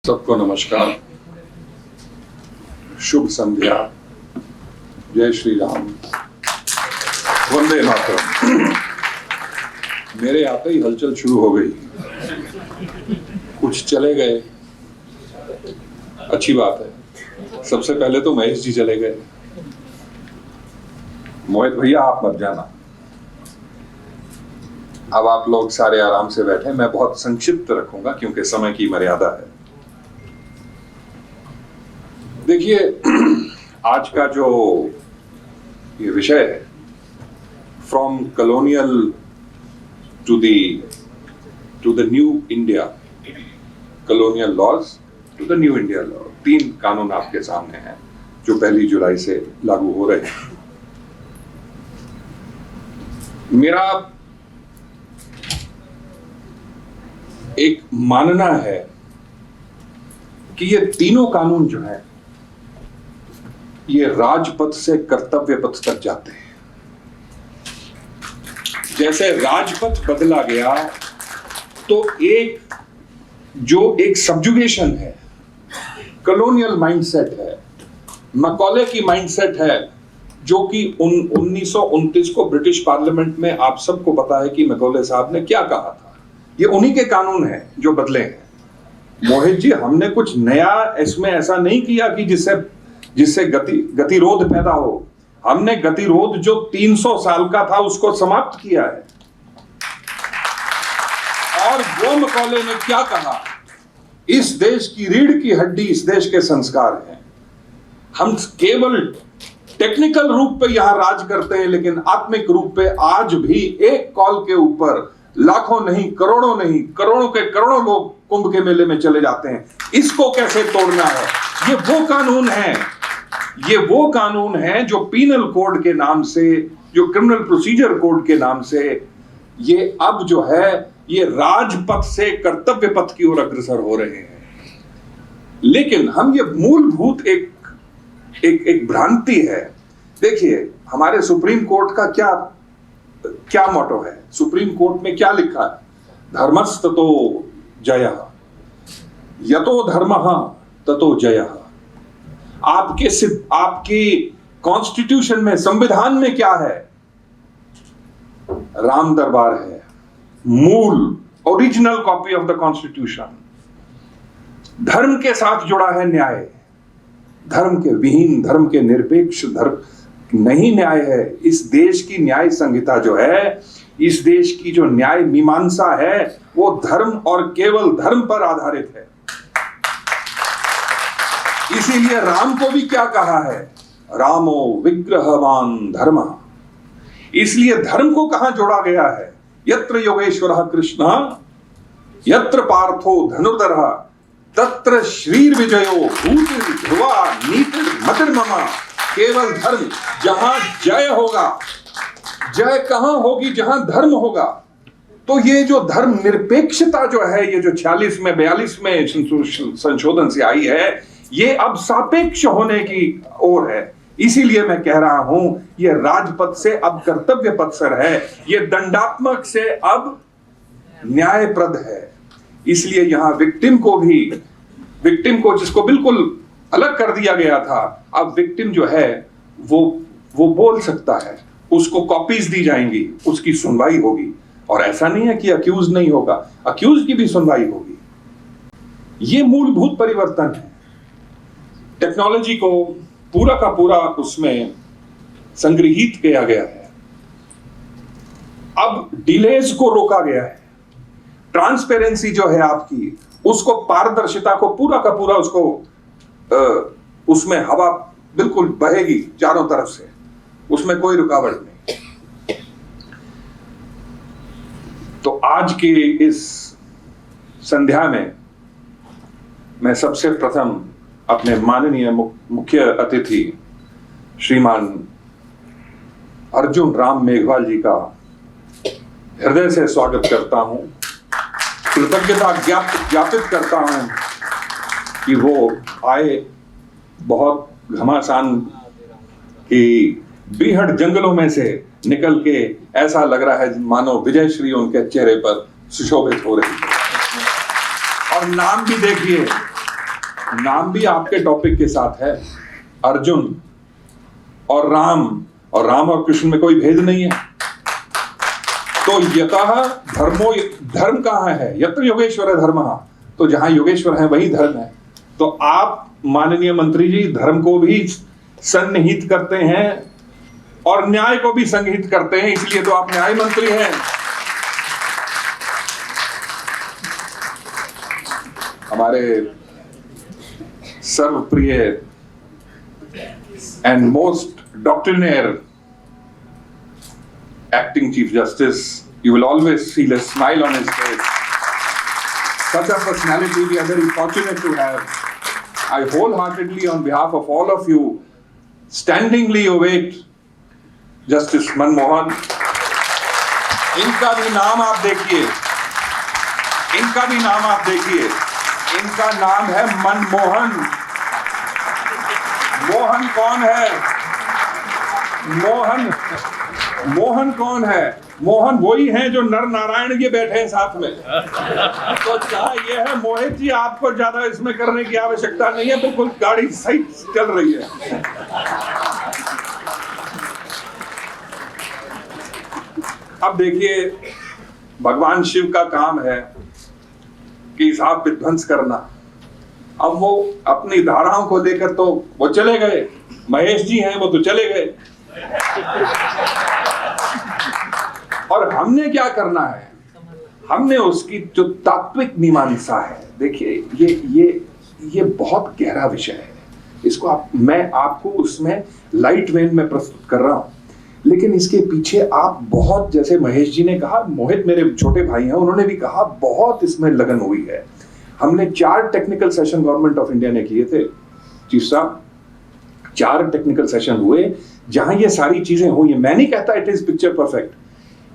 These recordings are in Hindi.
सबको नमस्कार, शुभ संध्या, जय श्री राम, वंदे मातरम। मेरे आते ही हलचल शुरू हो गई, कुछ चले गए, अच्छी बात है। सबसे पहले तो महेश जी चले गए। मोहित भैया आप मत जाना, अब आप लोग सारे आराम से बैठे। मैं बहुत संक्षिप्त रखूंगा क्योंकि समय की मर्यादा है। देखिए, आज का जो ये विषय है, from colonial to the new India, colonial laws to the new India law, 3 कानून आपके सामने हैं जो 1 जुलाई से लागू हो रहे हैं। मेरा एक मानना है कि ये तीनों कानून जो है ये राजपथ से कर्तव्य पथ तक जाते हैं। जैसे राजपथ बदला गया तो एक सब्जुगेशन है, कॉलोनियल माइंडसेट है, मैकॉले की माइंडसेट है, जो कि 1929 को ब्रिटिश पार्लियामेंट में आप सबको पता है कि मैकॉले साहब ने क्या कहा था। ये उन्हीं के कानून हैं जो बदले हैं। मोहित जी, हमने कुछ नया इसमें ऐसा नहीं किया कि जिससे गतिरोध पैदा हो। हमने गतिरोध जो 300 साल का था उसको समाप्त किया है। और वो मैकॉले ने क्या कहा, इस देश की रीढ़ की हड्डी इस देश के संस्कार हैं। हम केवल टेक्निकल रूप पे यहां राज करते हैं, लेकिन आत्मिक रूप पे आज भी एक कॉल के ऊपर लाखों नहीं, करोड़ों नहीं, करोड़ों के करोड़ों लोग कुंभ के मेले में चले जाते हैं। इसको कैसे तोड़ना है? ये वो कानून है जो पीनल कोड के नाम से, जो क्रिमिनल प्रोसीजर कोड के नाम से, ये अब जो है ये राजपथ से कर्तव्य पथ की ओर अग्रसर हो रहे हैं। लेकिन हम ये मूलभूत एक भ्रांति है। देखिए, हमारे सुप्रीम कोर्ट का क्या मोटो है? सुप्रीम कोर्ट में क्या लिखा है? धर्मस्ततो जयः, यतो धर्मः ततो जयः। आपकी कॉन्स्टिट्यूशन में, संविधान में क्या है? राम दरबार है, मूल original copy of the constitution. धर्म के साथ जुड़ा है न्याय, धर्म के विहीन, धर्म के निरपेक्ष धर्म नहीं न्याय है। इस देश की न्याय संहिता जो है, इस देश की जो न्याय मीमांसा है, वो धर्म और केवल धर्म पर आधारित है। इसीलिए राम को भी क्या कहा है? रामो विग्रहवान धर्मः। इसलिए धर्म को कहां जोड़ा गया है? यत्र योगेश्वरः कृष्णः यत्र पार्थो धनुर्धरः तत्र श्रीर्विजयो भूतिर्ध्रुवा नीतिर्मतिर्मम। केवल धर्म, जहां जय होगा, जय कहां होगी? जहां धर्म होगा। तो ये जो धर्म निरपेक्षता जो है, ये जो 46 में 42 में संशोधन से आई है, ये अब सापेक्ष होने की ओर है। इसीलिए मैं कह रहा हूं, ये राजपथ से अब कर्तव्य पथसर है, ये दंडात्मक से अब न्यायप्रद है। इसलिए यहां विक्टिम को जिसको बिल्कुल अलग कर दिया गया था, अब विक्टिम जो है वो बोल सकता है, उसको कॉपीज दी जाएंगी, उसकी सुनवाई होगी। और ऐसा नहीं है कि अक्यूज नहीं होगा, अक्यूज की भी सुनवाई होगी। ये मूलभूत परिवर्तन है। टेक्नोलॉजी को पूरा का पूरा उसमें संग्रहित किया गया है। अब डिलेज को रोका गया है। ट्रांसपेरेंसी जो है आपकी, उसको, पारदर्शिता को पूरा का पूरा उसमें हवा बिल्कुल बहेगी चारों तरफ से, उसमें कोई रुकावट नहीं। तो आज की इस संध्या में मैं सबसे प्रथम अपने माननीय मुख्य अतिथि श्रीमान अर्जुन राम मेघवाल जी का हृदय से स्वागत करता हूं, कृतज्ञता ज्ञापित करता हूं कि वो आए। बहुत घमासान की बीहड़ जंगलों में से निकल के ऐसा लग रहा है मानो विजय श्री उनके चेहरे पर सुशोभित हो रही है। और नाम भी देखिए, नाम भी आपके टॉपिक के साथ है, अर्जुन और राम और कृष्ण में कोई भेद नहीं है। तो यतः धर्म कहाँ है? यत्र योगेश्वर धर्मः, तो जहां योगेश्वर है वही धर्म है। तो आप माननीय मंत्री जी धर्म को भी सन्निहित करते हैं और न्याय को भी संहित करते हैं, इसलिए तो आप न्याय मंत्री हैं। हमारे सर्वप्रिय and most doctrinaire acting Chief Justice, you will always feel a smile on his face. Such a personality we are very fortunate to have. I wholeheartedly, on behalf of all of you, standingly await Justice Manmohan. इनका भी नाम आप देखिए, इनका नाम है मनमोहन। मोहन कौन है? मोहन कौन है? मोहन वही हैं जो नर नारायण ये बैठे हैं साथ में। तो क्या ये है मोहित जी, आपको ज्यादा इसमें करने की आवश्यकता नहीं है, बिल्कुल गाड़ी सही चल रही है। अब देखिए, भगवान शिव का काम है कि हिसाब विध्वंस करना। अब वो अपनी धाराओं को लेकर तो वो चले गए, महेश जी हैं वो तो चले गए, और हमने क्या करना है? हमने उसकी जो तात्विक मीमांसा है, देखिए ये बहुत गहरा विषय है, इसको मैं आपको उसमें लाइट वेन में प्रस्तुत कर रहा हूं, लेकिन इसके पीछे आप बहुत, जैसे महेश जी ने कहा, मोहित मेरे छोटे भाई हैं, उन्होंने भी कहा, बहुत इसमें लगन हुई है। हमने 4 technical session government of India ने किए थे चीफ साहब, 4 टेक्निकल सेशन हुए जहां ये सारी चीजें हुई। मैं नहीं कहता इट इज पिक्चर परफेक्ट,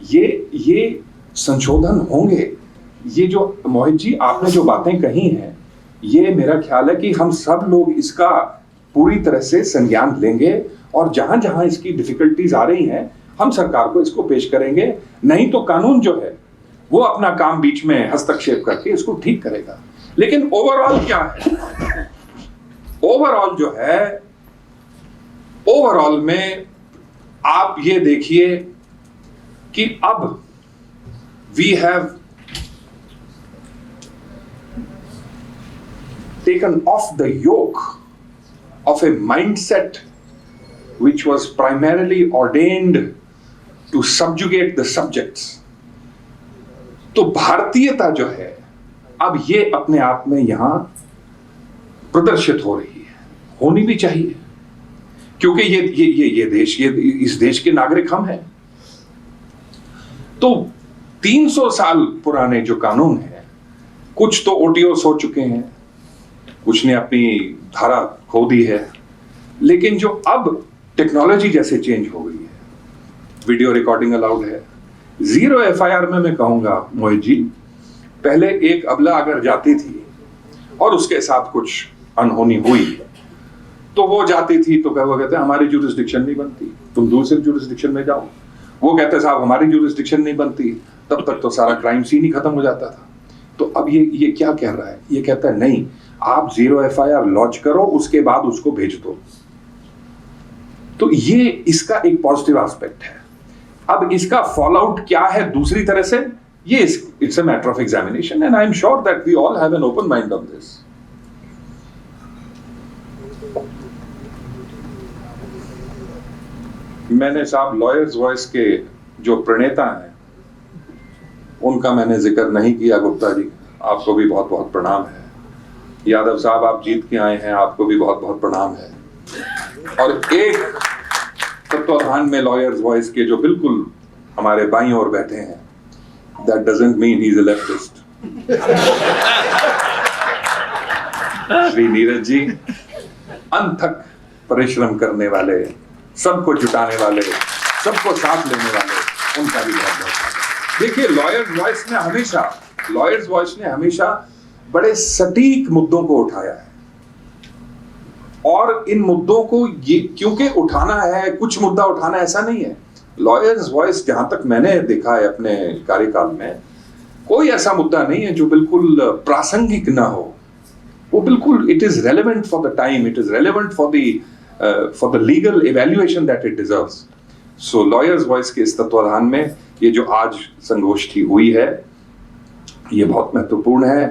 ये संशोधन होंगे। ये जो मोहित जी आपने जो बातें कही हैं, ये मेरा ख्याल है कि हम सब लोग इसका पूरी तरह से संज्ञान लेंगे, और जहां जहां इसकी डिफिकल्टीज आ रही हैं हम सरकार को इसको पेश करेंगे। नहीं तो कानून जो है वो अपना काम बीच में हस्तक्षेप करके इसको ठीक करेगा। लेकिन ओवरऑल क्या है? ओवरऑल जो है, ओवरऑल में आप ये देखिए कि अब we have taken off the yoke of a mindset which was primarily ordained to subjugate the subjects. तो भारतीयता जो है अब ये अपने आप में यहां प्रदर्शित हो रही है, होनी भी चाहिए, क्योंकि ये देश, इस देश के नागरिक हम हैं। तो 300 साल पुराने जो कानून है, कुछ तो ओटीओस हो चुके हैं, कुछ ने अपनी धारा खो दी है, लेकिन जो अब टेक्नोलॉजी जैसे चेंज हो गई है, वीडियो रिकॉर्डिंग अलाउड है। 0 एफआईआर में मैं कहूंगा मोहित जी, पहले एक अबला अगर जाती थी और उसके साथ कुछ अनहोनी हुई तो वो जाती थी तो वो कहते हमारी ज्यूरिसडिक्शन नहीं बनती, तुम दूसरे ज्यूरिसडिक्शन में जाओ। वो कहते साहब हमारी ज्यूरिसडिक्शन नहीं बनती, तब तक तो सारा क्राइम सीन ही खत्म हो जाता था। तो अब ये क्या कह रहा है? ये कहता है नहीं, आप 0 एफआईआर लॉन्च करो, उसके बाद उसको भेज दो। तो ये इसका एक पॉजिटिव एस्पेक्ट है। अब इसका फॉल आउट क्या है दूसरी तरह से, ये it's a matter of examination, and I am sure that we all have an open mind on this. मैंने साहब लॉयर्स वॉइस के जो प्रणेता हैं उनका मैंने जिक्र नहीं किया। गुप्ता जी, आपको भी बहुत बहुत प्रणाम है। यादव साहब, आप जीत के आए हैं, आपको भी बहुत बहुत प्रणाम है। और एक तत्वाधान में लॉयर्स वॉइस के जो बिल्कुल हमारे बाईं ओर बैठे हैं, that doesn't mean he is a leftist, Shri Neeraj ji, अनथक परिश्रम करने वाले, सबको जुटाने वाले, सबको साथ लेने वाले, उनका भी बहुत बहुत। देखिए, लॉयर्स वॉइस ने हमेशा बड़े सटीक मुद्दों को उठाया है, और इन मुद्दों को ये क्योंकि उठाना है, कुछ मुद्दा उठाना ऐसा नहीं है। लॉयर्स वॉइस, जहां तक मैंने देखा है अपने कार्यकाल में, कोई ऐसा मुद्दा नहीं है जो बिल्कुल प्रासंगिक ना हो। वो बिल्कुल it is relevant for the time, it is relevant for the legal evaluation that it deserves. So lawyers voice के इस तत्वाधान में ये जो आज संगोष्ठी हुई है ये बहुत महत्वपूर्ण है।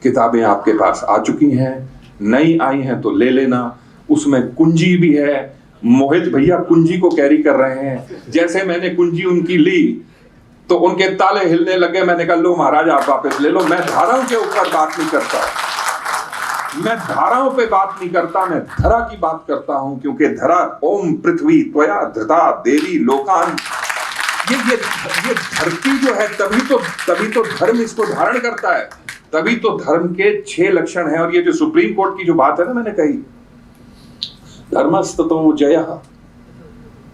किताबें आपके पास आ चुकी हैं, नई आई हैं तो ले लेना, उसमें कुंजी भी है। मोहित भैया कुंजी को कैरी कर रहे हैं, जैसे मैंने कुंजी उनकी ली तो उनके ताले हिलने लगे। मैंने कहा लो महाराज आप वापस ले लो। मैं धाराओं के ऊपर बात नहीं करता, मैं धाराओं पे बात नहीं करता, मैं धरा की बात करता हूं, क्योंकि धरा ओम पृथ्वी त्वया धृता देवी लोकान, ये धरती जो है तभी तो धर्म इसको धारण करता है, तभी तो धर्म के 6 लक्षण हैं। और ये जो सुप्रीम कोर्ट की जो बात है ना मैंने कही, धर्मस्ततो जयः,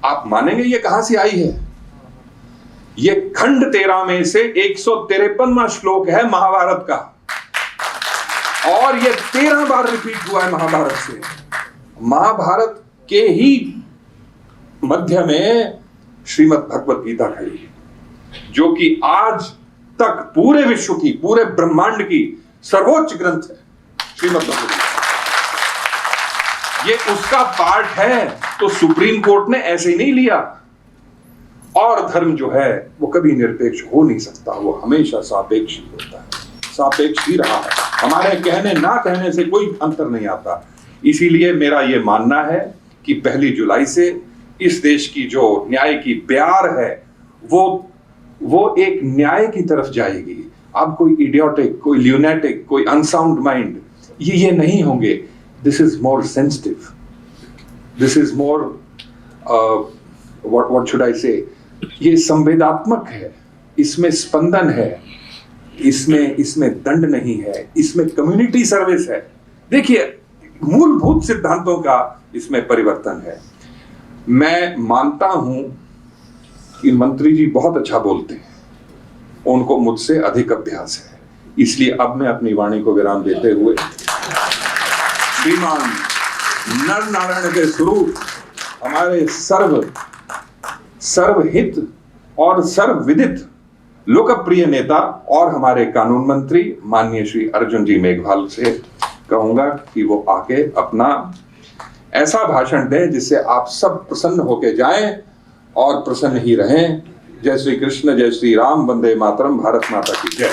आप मानेंगे ये कहां से आई है? ये खंड 13 में से 153वां श्लोक है महाभारत का, और ये 13 बार रिपीट हुआ है महाभारत से। महाभारत के ही मध्य में श्रीमद् भगवत गीता खड़ी है, जो कि आज तक पूरे विश्व की, पूरे ब्रह्मांड की सर्वोच्च ग्रंथ है श्रीमद् भगवत गीता। ये उसका पार्ट है, तो सुप्रीम कोर्ट ने ऐसे ही नहीं लिया। और धर्म जो है वो कभी निरपेक्ष हो नहीं सकता, वो हमेशा सापेक्ष ही होता है, सापेक्ष ही रहा है। हमारे कहने ना कहने से कोई अंतर नहीं आता। इसीलिए मेरा ये मानना है कि 1 जुलाई से इस देश की जो न्याय की प्यार है वो एक न्याय की तरफ जाएगी। अब कोई इडियोटिक, कोई ल्यूनेटिक, कोई अनसाउंड माइंड ये नहीं होंगे। This is more sensitive, this is more what should I से, ये संवेदात्मक है, इसमें स्पंदन है, इसमें दंड नहीं है, इसमें कम्युनिटी सर्विस है। देखिए मूलभूत सिद्धांतों का इसमें परिवर्तन है। मैं मानता हूं कि मंत्री जी बहुत अच्छा बोलते हैं, उनको मुझसे अधिक अभ्यास है, इसलिए अब मैं अपनी वाणी को विराम देते हुए श्रीमान नर नारायण के स्वरूप, हमारे सर्वहित और सर्वविदित लोकप्रिय नेता और हमारे कानून मंत्री माननीय श्री अर्जुन जी मेघवाल से कहूंगा कि वो आके अपना ऐसा भाषण दें जिससे आप सब प्रसन्न होके जाएं और प्रसन्न ही रहें। जय श्री कृष्ण, जय श्री राम, वंदे मातरम, भारत माता की जय।